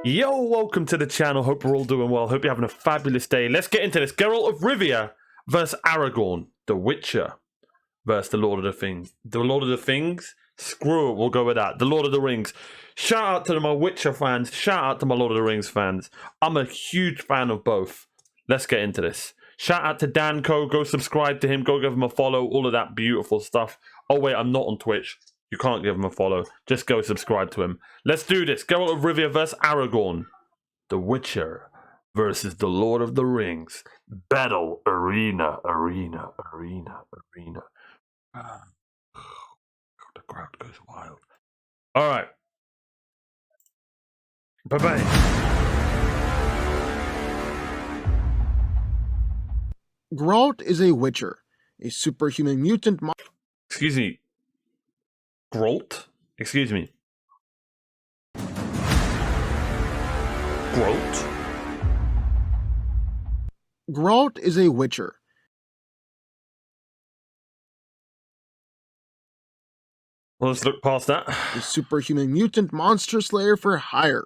Yo, welcome to the channel. Hope we're all doing well. Hope you're having a fabulous day. Let's get into this. Geralt of Rivia versus Aragorn, the Witcher, versus the Lord of the Things. The Lord of the Things? Screw it, we'll go with that. The Lord of the Rings. Shout out to my Witcher fans. Shout out to my Lord of the Rings fans. I'm a huge fan of both. Let's get into this. Shout out to Danco. Go subscribe to him. Go give him a follow. All of that beautiful stuff. Oh, wait, I'm not on Twitch. You can't give him a follow. Just go subscribe to him. Let's do this. Geralt of Rivia versus Aragorn. The Witcher versus the Lord of the Rings. Battle arena. The crowd goes wild. All right. Bye-bye. Geralt is a Witcher, a superhuman mutant monster. Excuse me. Geralt? Excuse me. Geralt? Geralt is a Witcher. Well, let's look past that. A superhuman mutant monster slayer for hire.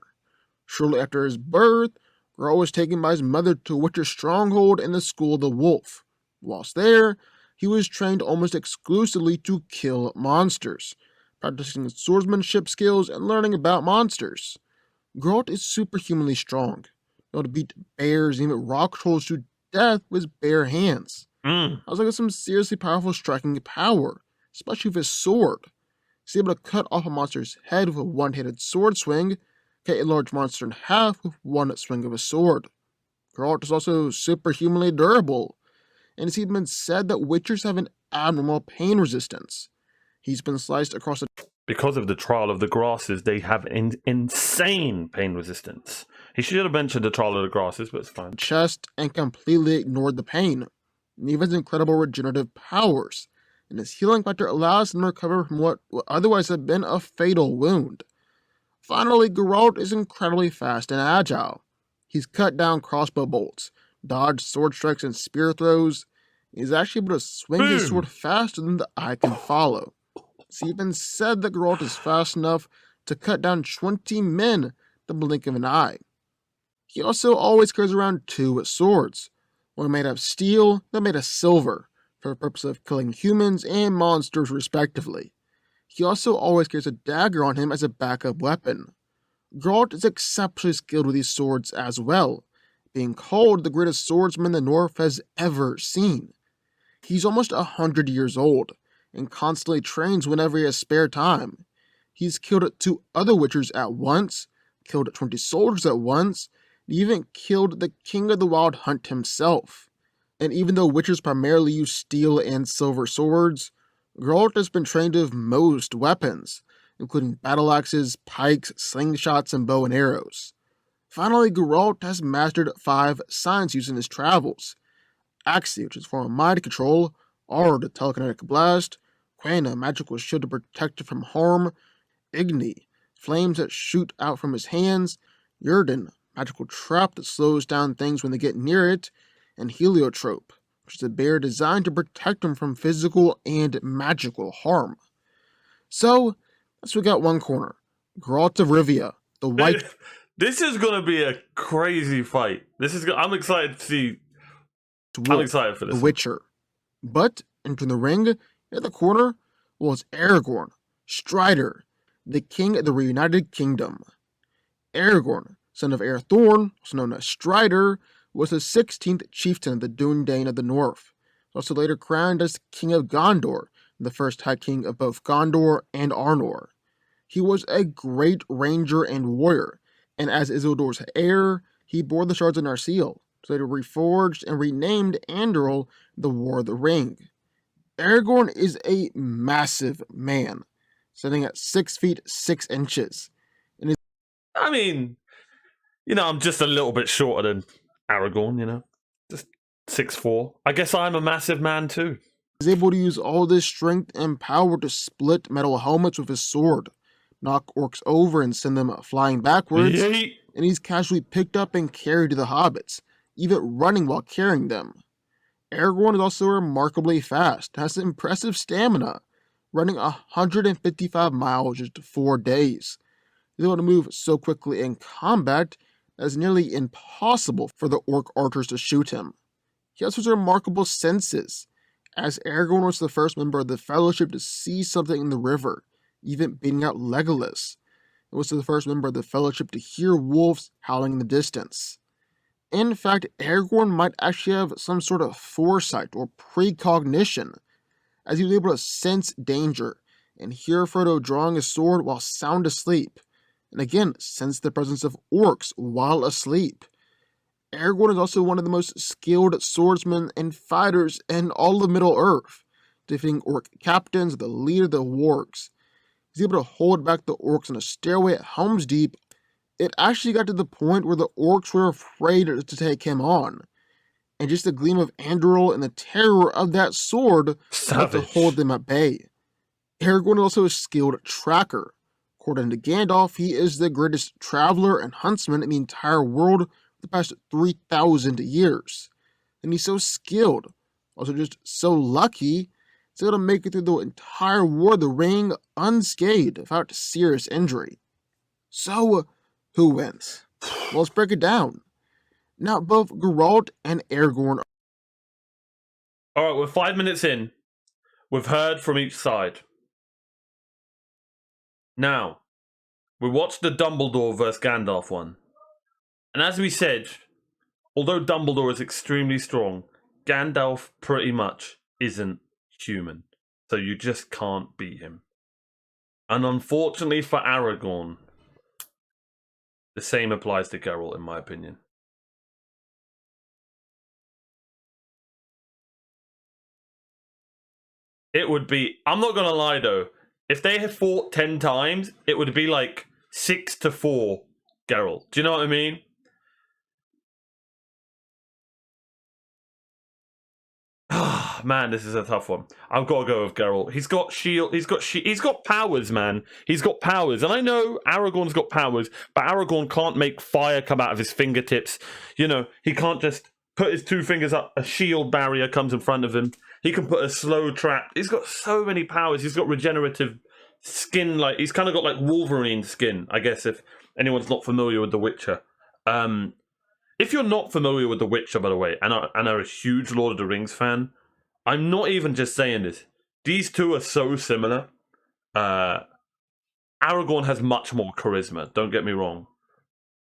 Shortly after his birth, Geralt was taken by his mother to a Witcher stronghold in the School of the Wolf. Whilst there, he was trained almost exclusively to kill monsters, practicing swordsmanship skills and learning about monsters. Geralt is superhumanly strong, able to beat bears and even rock trolls to death with his bare hands. I was like some seriously powerful striking power, especially with his sword. He's able to cut off a monster's head with a one-handed sword swing, cut a large monster in half with one swing of a sword. Geralt is also superhumanly durable, and it's even been said that Witchers have an abnormal pain resistance. He's been sliced across the Because of the trial of the grasses, they have insane pain resistance. He should have mentioned the trial of the grasses, but it's fine. chest and completely ignored the pain. And even his incredible regenerative powers, and his healing factor allows him to recover from what would otherwise have been a fatal wound. Finally, Geralt is incredibly fast and agile. He's cut down crossbow bolts, dodged sword strikes and spear throws. He's actually able to swing his sword faster than the eye can follow. It's even said that Geralt is fast enough to cut down 20 men the blink of an eye. He also always carries around two swords, one made of steel and made of silver, for the purpose of killing humans and monsters respectively. He also always carries a dagger on him as a backup weapon. Geralt is exceptionally skilled with these swords as well, being called the greatest swordsman the North has ever seen. He's almost 100 years old, and constantly trains whenever he has spare time. He's killed 2 other Witchers at once, killed 20 soldiers at once, and even killed the King of the Wild Hunt himself. And even though Witchers primarily use steel and silver swords, Geralt has been trained with most weapons, including battle axes, pikes, slingshots, and bow and arrows. Finally, Geralt has mastered 5 science used in his travels: Axii, which is a form of mind control; Ard, a telekinetic blast; Quen, a magical shield to protect it from harm; Igni, flames that shoot out from his hands; Yrden, magical trap that slows down things when they get near it; and Heliotrope, which is a barrier designed to protect him from physical and magical harm. So, we got one corner, Geralt of Rivia, the White. This is gonna be a crazy fight. I'm excited to see. I'm excited for this. The Witcher. But entering the ring, at the corner, was Aragorn, Strider, the king of the reunited kingdom. Aragorn, son of Arathorn, also known as Strider, was the 16th chieftain of the Dúnedain of the North, also later crowned as King of Gondor, the first High King of both Gondor and Arnor. He was a great ranger and warrior, and as Isildur's heir, he bore the shards of Narsil, later reforged and renamed Andoril the War of the Ring. Aragorn is a massive man, standing at 6 feet 6 inches. I mean, I'm just a little bit shorter than Aragorn, just 6'4". I guess I'm a massive man too. He's able to use all this strength and power to split metal helmets with his sword, knock orcs over and send them flying backwards, Yeet. And he's casually picked up and carried to the hobbits, even running while carrying them. Aragorn is also remarkably fast, has impressive stamina, running 155 miles in just 4 days. He's able to move so quickly in combat that it's nearly impossible for the orc archers to shoot him. He also has remarkable senses, as Aragorn was the first member of the Fellowship to see something in the river, even beating out Legolas. He was the first member of the Fellowship to hear wolves howling in the distance. In fact, Aragorn might actually have some sort of foresight or precognition, as he was able to sense danger and hear Frodo drawing his sword while sound asleep, and again sense the presence of orcs while asleep. Aragorn is also one of the most skilled swordsmen and fighters in all of Middle-earth, defeating orc captains, the leader of the wargs. He's able to hold back the orcs in a stairway at Helm's Deep. It actually got to the point where the orcs were afraid to take him on, and just the gleam of Anduril and the terror of that sword enough to hold them at bay. Aragorn is also a skilled tracker. According to Gandalf, he is the greatest traveler and huntsman in the entire world for the past 3,000 years. And he's so skilled, also just so lucky, he's able to make it through the entire War of the Ring unscathed without serious injury. So, who wins? Well, let's break it down. Now, both Geralt and Aragorn. Alright, we're 5 minutes in. We've heard from each side. Now, we watched the Dumbledore versus Gandalf one. And as we said, although Dumbledore is extremely strong, Gandalf pretty much isn't human. So you just can't beat him. And unfortunately for Aragorn, the same applies to Geralt, in my opinion. It would be, I'm not going to lie though, if they had fought 10 times, it would be like 6-4 Geralt. Do you know what I mean? Ah, man, this is a tough one. I've got to go with Geralt. He's got shield. He's got powers, man. He's got powers, and I know Aragorn's got powers, but Aragorn can't make fire come out of his fingertips. You know, he can't just put his 2 fingers up. A shield barrier comes in front of him. He can put a slow trap. He's got so many powers. He's got regenerative skin. Like he's kind of got like Wolverine skin, I guess. If anyone's not familiar with The Witcher. If you're not familiar with The Witcher, by the way, and are a huge Lord of the Rings fan, I'm not even just saying this. These two are so similar. Aragorn has much more charisma, don't get me wrong.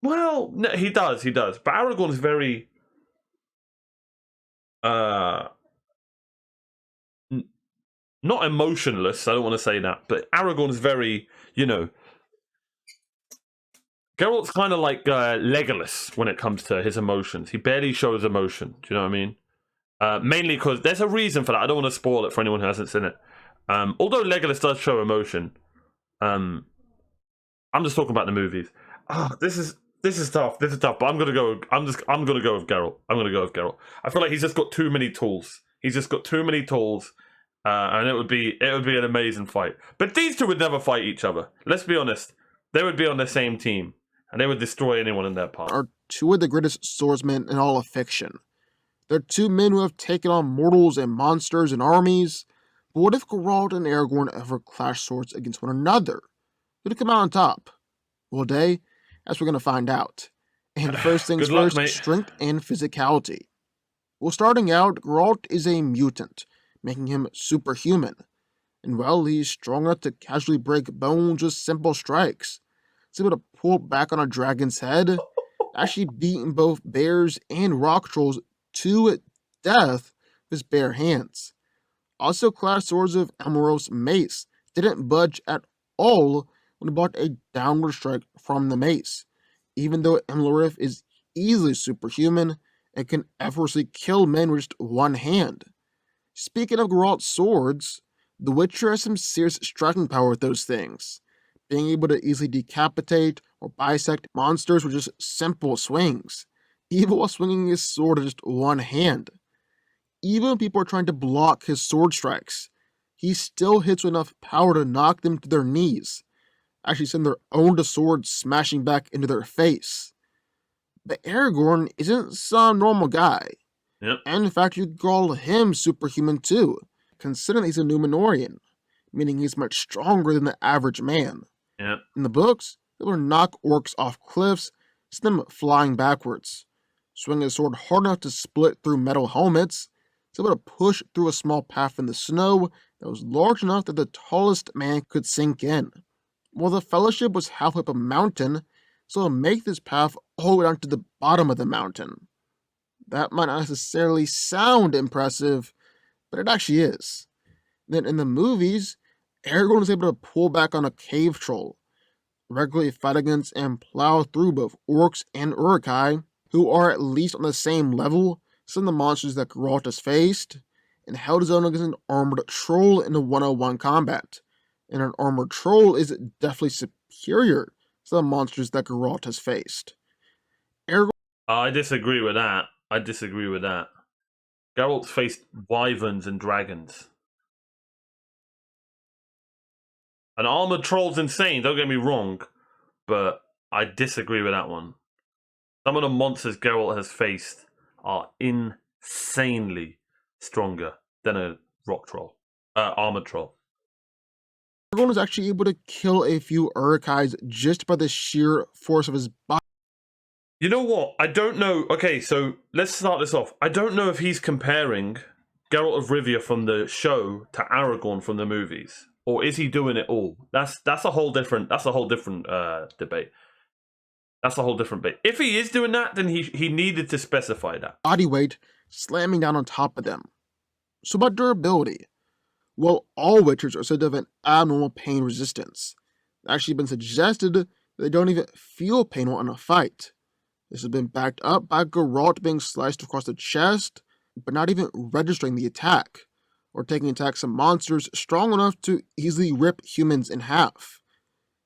Well, no, he does. But Aragorn is very... not emotionless, I don't want to say that, but Aragorn is very, you know... Geralt's kind of like Legolas when it comes to his emotions. He barely shows emotion. Do you know what I mean? Mainly because there's a reason for that. I don't want to spoil it for anyone who hasn't seen it. Although Legolas does show emotion, I'm just talking about the movies. Oh, this is tough. This is tough. But I'm gonna go. I'm gonna go with Geralt. I feel like he's just got too many tools. And it would be an amazing fight. But these two would never fight each other. Let's be honest. They would be on the same team. And they would destroy anyone in their path. Are two of the greatest swordsmen in all of fiction. They're 2 men who have taken on mortals and monsters and armies. But what if Geralt and Aragorn ever clash swords against one another? Who'd come out on top? Well, Day, that's what we're going to find out. And first things luck, first, mate. Strength and physicality. Well, starting out, Geralt is a mutant, making him superhuman. And well, he's strong enough to casually break bones with simple strikes. He's able to pull back on a dragon's head, actually beating both bears and rock trolls to death with his bare hands. Also, class swords of Elmaros's mace didn't budge at all when he blocked a downward strike from the mace. Even though Elmarith is easily superhuman and can effortlessly kill men with just one hand. Speaking of Geralt's swords, The Witcher has some serious striking power with those things, being able to easily decapitate or bisect monsters with just simple swings, even while swinging his sword with just one hand. Even when people are trying to block his sword strikes, he still hits with enough power to knock them to their knees, actually send their own sword smashing back into their face. But Aragorn isn't some normal guy. Yep. And in fact, you could call him superhuman too, considering he's a Númenórean, meaning he's much stronger than the average man. Yep. In the books, able to knock orcs off cliffs, send them flying backwards. Swing his sword hard enough to split through metal helmets, he's able to push through a small path in the snow that was large enough that the tallest man could sink in. While the Fellowship was halfway up a mountain, so to make this path all the way down to the bottom of the mountain. That might not necessarily sound impressive, but it actually is. Then in the movies, Aragorn is able to pull back on a cave troll, regularly fight against and plow through both orcs and Uruk-hai, who are at least on the same level as some of the monsters that Geralt has faced, and held his own against an armored troll in a 1-on-1 combat. And an armored troll is definitely superior to the monsters that Geralt has faced. Aragorn I disagree with that. Geralt faced wyverns and dragons. An armored troll's insane, don't get me wrong, but I disagree with that one. Some of the monsters Geralt has faced are insanely stronger than a armored troll. Aragorn was actually able to kill a few Uruk-hais just by the sheer force of his body. You know what? I don't know. Okay, so let's start this off. I don't know if he's comparing Geralt of Rivia from the show to Aragorn from the movies, or is he doing it all? That's a whole different debate. That's a whole different bit. If he is doing that, then he needed to specify that. Body weight slamming down on top of them. So about durability. Well, all Witchers are said to have an abnormal pain resistance. It's actually been suggested that they don't even feel pain while in a fight. This has been backed up by Geralt being sliced across the chest, but not even registering the attack, or taking attacks of monsters strong enough to easily rip humans in half.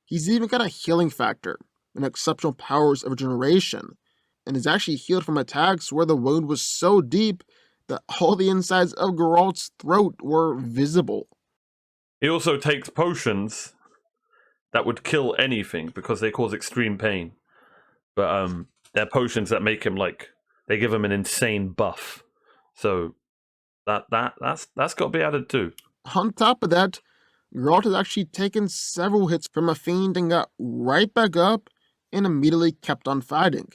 He's even got a healing factor and exceptional powers of regeneration, and is actually healed from attacks where the wound was so deep that all the insides of Geralt's throat were visible. He also takes potions that would kill anything because they cause extreme pain. But they're potions that make him they give him an insane buff. So that's got to be added too. On top of that, Geralt has actually taken several hits from a fiend and got right back up and immediately kept on fighting.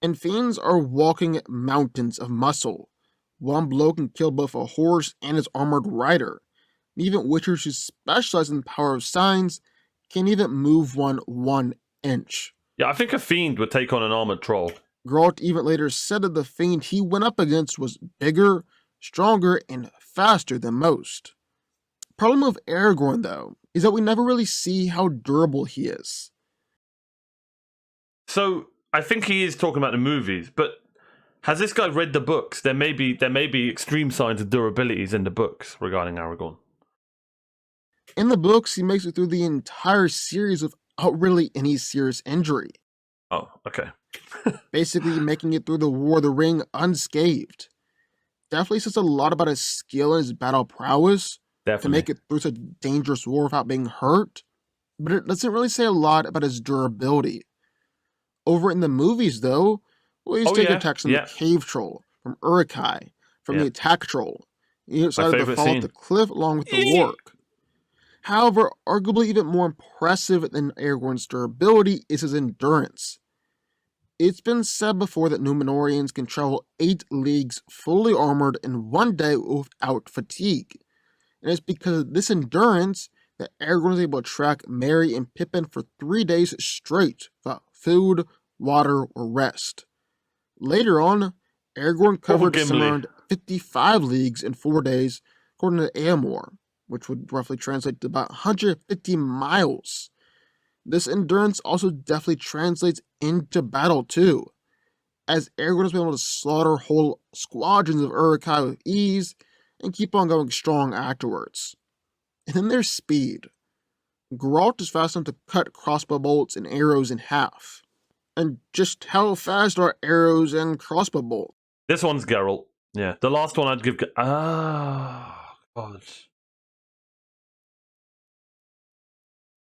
And fiends are walking mountains of muscle. One blow can kill both a horse and its armored rider. And even Witchers who specialize in the power of signs can't even move one 1 inch. Yeah, I think a fiend would take on an armored troll. Geralt even later said that the fiend he went up against was bigger, stronger, and faster than most. Problem with Aragorn, though, is that we never really see how durable he is. So I think he is talking about the movies, but has this guy read the books? There may be extreme signs of durabilities in the books regarding Aragorn. In the books, he makes it through the entire series without really any serious injury. Oh, okay. Basically making it through the War of the Ring unscathed. Definitely says a lot about his skill and his battle prowess to make it through such a dangerous war without being hurt, but it doesn't really say a lot about his durability. Over in the movies, though, he's taking attacks from the cave troll, from Uruk-hai, from the attack troll. He decided to fall off the cliff along with the orc. However, arguably even more impressive than Aragorn's durability is his endurance. It's been said before that Númenóreans can travel 8 leagues fully armored in 1 day without fatigue. And it's because of this endurance that Aragorn was able to track Merry and Pippin for 3 days straight without food, water, or rest. Later on, Aragorn covered around 55 leagues in 4 days, according to Éomer, which would roughly translate to about 150 miles. This endurance also definitely translates into battle too, as Aragorn has been able to slaughter whole squadrons of Uruk-hai with ease and keep on going strong afterwards. And then there's speed. Geralt is fast enough to cut crossbow bolts and arrows in half. And just how fast are arrows and crossbow bolts? This one's Geralt. Yeah. The last one I'd give... God.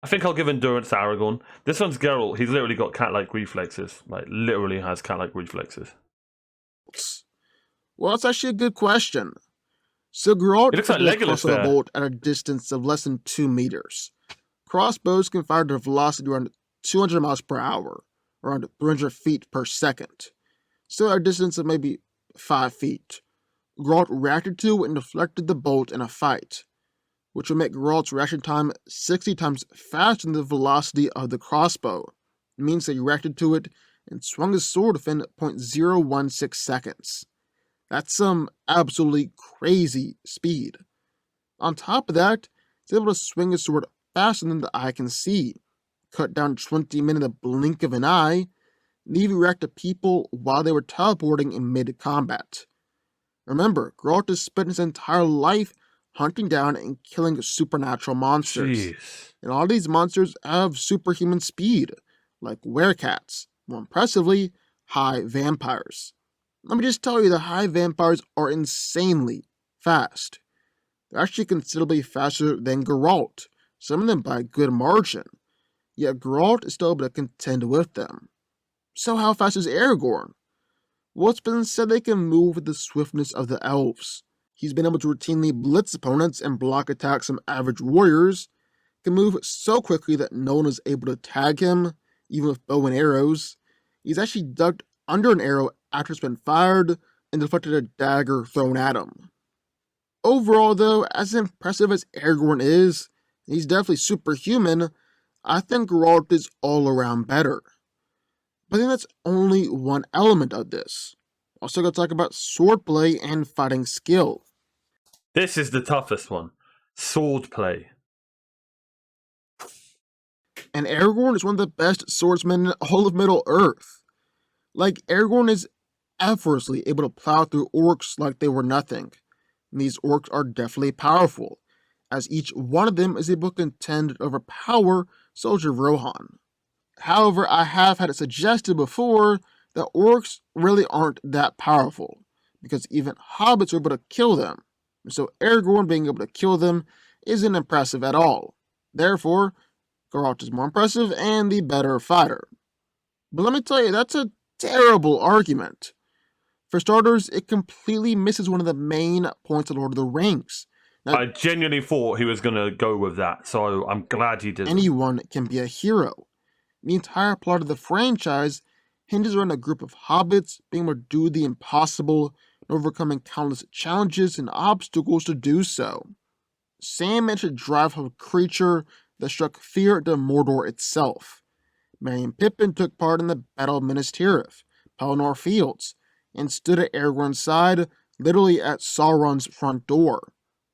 I think I'll give endurance to Aragorn. This one's Geralt. He's literally got cat-like reflexes. Literally has cat-like reflexes. Well, that's actually a good question. So Geralt looks like Legolas a crossbow bolt at a distance of less than 2 meters. Crossbows can fire at a velocity around 200 miles per hour, around 300 feet per second, still at a distance of maybe 5 feet. Geralt reacted to and deflected the bolt in a fight, which would make Geralt's reaction time 60 times faster than the velocity of the crossbow. It means that he reacted to it and swung his sword within 0.016 seconds. That's some absolutely crazy speed. On top of that, he's able to swing his sword faster than the eye can see, cut down 20 men in the blink of an eye, and even react to people while they were teleporting in mid-combat. Remember, Geralt has spent his entire life hunting down and killing supernatural monsters. Jeez. And all these monsters have superhuman speed, like werecats. More impressively, high vampires. Let me just tell you, the high vampires are insanely fast. They're actually considerably faster than Geralt, some of them by a good margin. Yet Geralt is still able to contend with them. So how fast is Aragorn? Well, it's been said they can move with the swiftness of the elves. He's been able to routinely blitz opponents and block attacks from average warriors, can move so quickly that no one is able to tag him, even with bow and arrows. He's actually ducked under an arrow after it's been fired and deflected a dagger thrown at him. Overall, though, as impressive as Aragorn is, he's definitely superhuman, I think Geralt is all around better. But I think that's only one element of this. Also gotta talk about swordplay and fighting skill. This is the toughest one. Swordplay. And Aragorn is one of the best swordsmen in all of Middle-earth. Like, Aragorn is effortlessly able to plow through orcs like they were nothing. And these orcs are definitely powerful, as each one of them is able to contend to overpower Soldier Rohan. However, I have had it suggested before that orcs really aren't that powerful, because even hobbits are able to kill them, and so Aragorn being able to kill them isn't impressive at all. Therefore, Geralt is more impressive and the better fighter. But let me tell you, that's a terrible argument. For starters, it completely misses one of the main points of Lord of the Rings. Now, I genuinely thought he was going to go with that, so I'm glad he did. Anyone can be a hero. The entire plot of the franchise hinges around a group of hobbits being able to do the impossible and overcoming countless challenges and obstacles to do so. Sam managed to drive home a creature that struck fear into Mordor itself. Merry and Pippin took part in the Battle of Minas Tirith, Pelennor Fields, and stood at Aragorn's side, literally at Sauron's front door.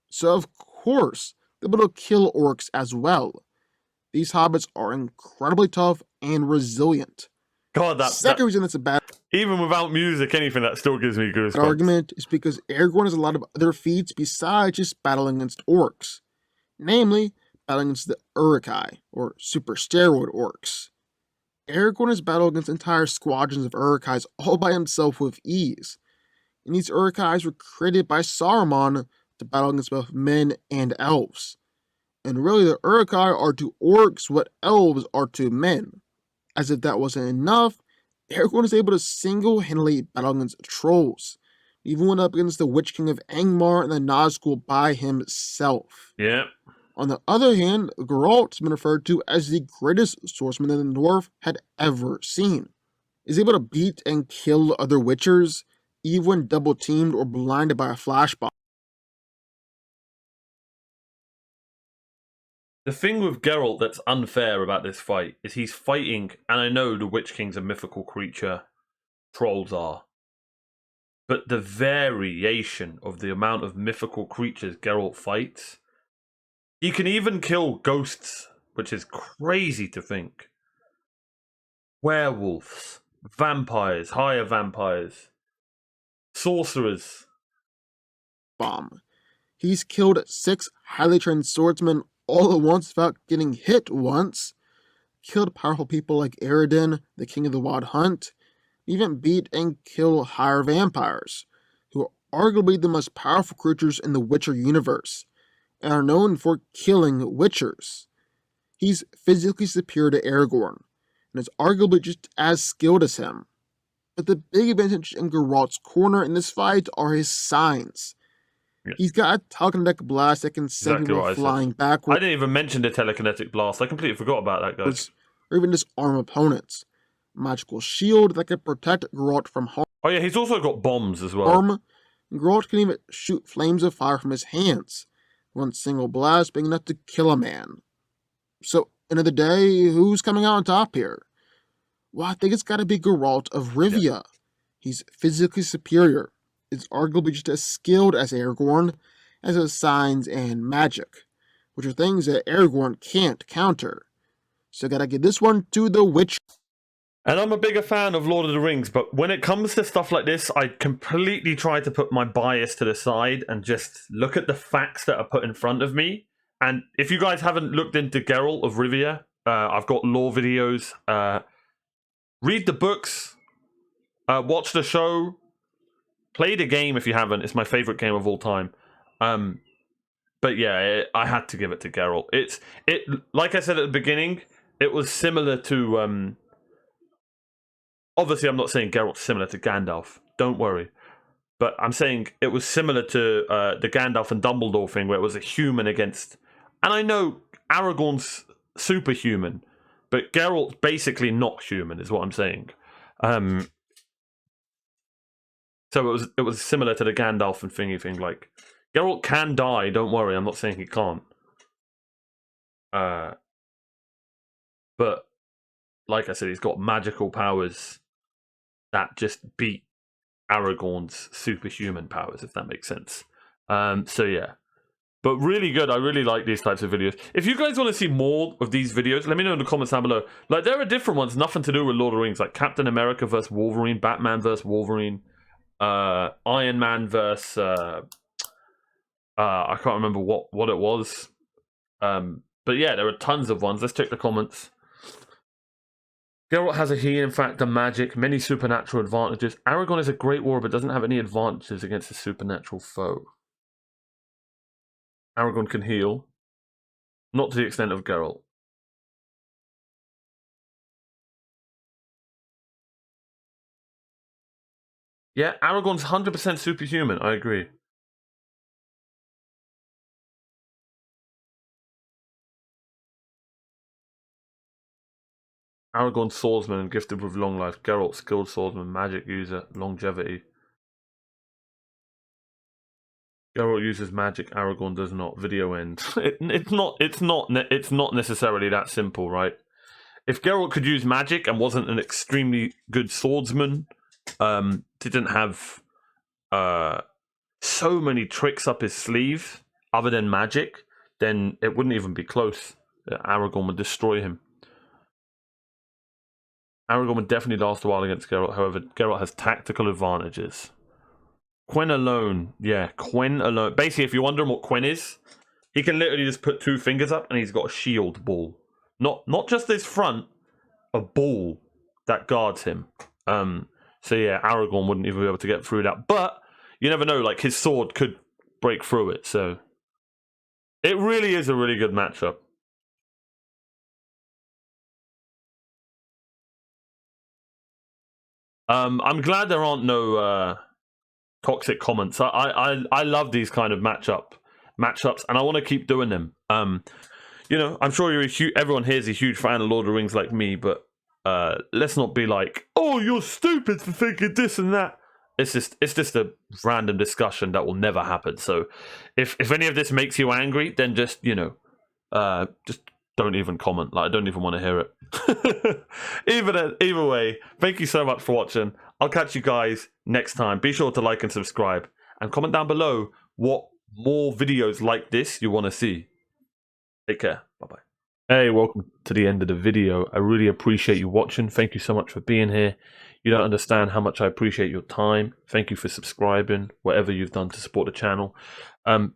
So of course, they're able to kill orcs as well. These hobbits are incredibly tough and resilient. God, Second reason that's a bad even without music, anything that still gives me goosebumps. argument is because Aragorn has a lot of other feats besides just battling against orcs. Namely, battling against the Uruk-hai, or super steroid orcs. Aragorn has battled against entire squadrons of Uruk-hais all by himself with ease. And these Uruk-hais were created by Saruman to battle against both men and elves. And really, the Uruk-hai are to orcs what elves are to men. As if that wasn't enough, Aragorn is able to single-handedly battle against trolls. He even went up against the Witch King of Angmar and the Nazgul by himself. Yeah. On the other hand, Geralt has been referred to as the greatest swordsman that the Dwarf had ever seen. He's able to beat and kill other Witchers, even when double-teamed or blinded by a flashbang. The thing with Geralt that's unfair about this fight is he's fighting, and I know the Witch King's a mythical creature, trolls are, but the variation of the amount of mythical creatures Geralt fights, he can even kill ghosts, which is crazy to think. Werewolves, vampires, higher vampires, sorcerers. He's killed 6 highly trained swordsmen all at once without getting hit once, killed powerful people like Eredin, the king of the Wild Hunt, even beat and kill higher vampires, who are arguably the most powerful creatures in the Witcher universe, and are known for killing Witchers. He's physically superior to Aragorn, and is arguably just as skilled as him. But the big advantage in Geralt's corner in this fight are his signs. Yeah. He's got a telekinetic blast that can send Exactly people what I said. flying I backwards didn't even mention the telekinetic blast. I completely forgot about that, guys. or even disarm opponents. A magical shield that can protect Geralt from Oh yeah, he's also got bombs as well. harm. Geralt can even shoot flames of fire from his hands, one single blast being enough to kill a man. So, end of the day, who's coming out on top here? Well, I think it's got to be Geralt of Rivia. Yeah. He's physically superior. Is arguably just as skilled as Aragorn, as his signs and magic, which are things that Aragorn can't counter. So gotta give this one to The Witcher. And I'm a bigger fan of Lord of the Rings, but when it comes to stuff like this, I completely try to put my bias to the side and just look at the facts that are put in front of me. And if you guys haven't looked into Geralt of Rivia, I've got lore videos. Read the books, watch the show, play the game if you haven't. It's my favorite game of all time. But yeah, I had to give it to Geralt. It like I said at the beginning, it was similar to obviously I'm not saying Geralt's similar to Gandalf. Don't worry. But I'm saying it was similar to the Gandalf and Dumbledore thing where it was a human against, and I know Aragorn's superhuman, but Geralt's basically not human is what I'm saying. So it was similar to the Gandalf and thingy thing. Like, Geralt can die, don't worry, I'm not saying he can't. But, like I said, he's got magical powers that just beat Aragorn's superhuman powers, if that makes sense. So yeah. But really good, I really like these types of videos. If you guys want to see more of these videos, let me know in the comments down below. Like, there are different ones, nothing to do with Lord of the Rings, like Captain America vs. Wolverine, Batman vs. Wolverine, Iron Man vs. I can't remember what it was. But yeah, there are tons of ones. Let's check the comments. Geralt has a healing factor, magic, many supernatural advantages. Aragorn is a great warrior, but doesn't have any advantages against a supernatural foe. Aragorn can heal. Not to the extent of Geralt. Yeah, Aragorn's 100% superhuman, I agree. Aragorn swordsman and gifted with long life. Geralt skilled swordsman, magic user, longevity. Geralt uses magic. Aragorn does not. Video end. It's not necessarily that simple, right? If Geralt could use magic and wasn't an extremely good swordsman, didn't have so many tricks up his sleeve other than magic, then it wouldn't even be close. Aragorn would destroy him. Aragorn would definitely last a while against Geralt. However, Geralt has tactical advantages. Quen alone. Yeah, Quen alone. Basically, if you're wondering what Quen is, he can literally just put two fingers up and he's got a shield ball. Not just his front, a ball that guards him. So yeah, Aragorn wouldn't even be able to get through that. But you never know, like his sword could break through it. So it really is a really good matchup. I'm glad there aren't no toxic comments. I love these kind of matchups, and I want to keep doing them. You know, I'm sure everyone here is a huge fan of Lord of the Rings like me, but let's not be like, oh, you're stupid for thinking this and that. It's just a random discussion that will never happen. So if any of this makes you angry, then just, you know, just don't even comment. Like, I don't even want to hear it. Either way, thank you so much for watching. I'll catch you guys next time. Be sure to like and subscribe and comment down below what more videos like this you want to see. Take care. Bye-bye. Hey, welcome to the end of the video. I really appreciate you watching. Thank you so much for being here. You don't understand how much I appreciate your time. Thank you for subscribing, whatever you've done to support the channel.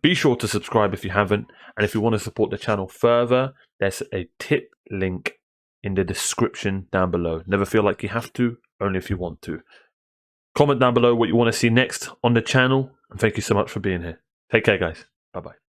Be sure to subscribe if you haven't. And if you want to support the channel further, there's a tip link in the description down below. Never feel like you have to, only if you want to. Comment down below what you want to see next on the channel. And thank you so much for being here. Take care, guys. Bye-bye.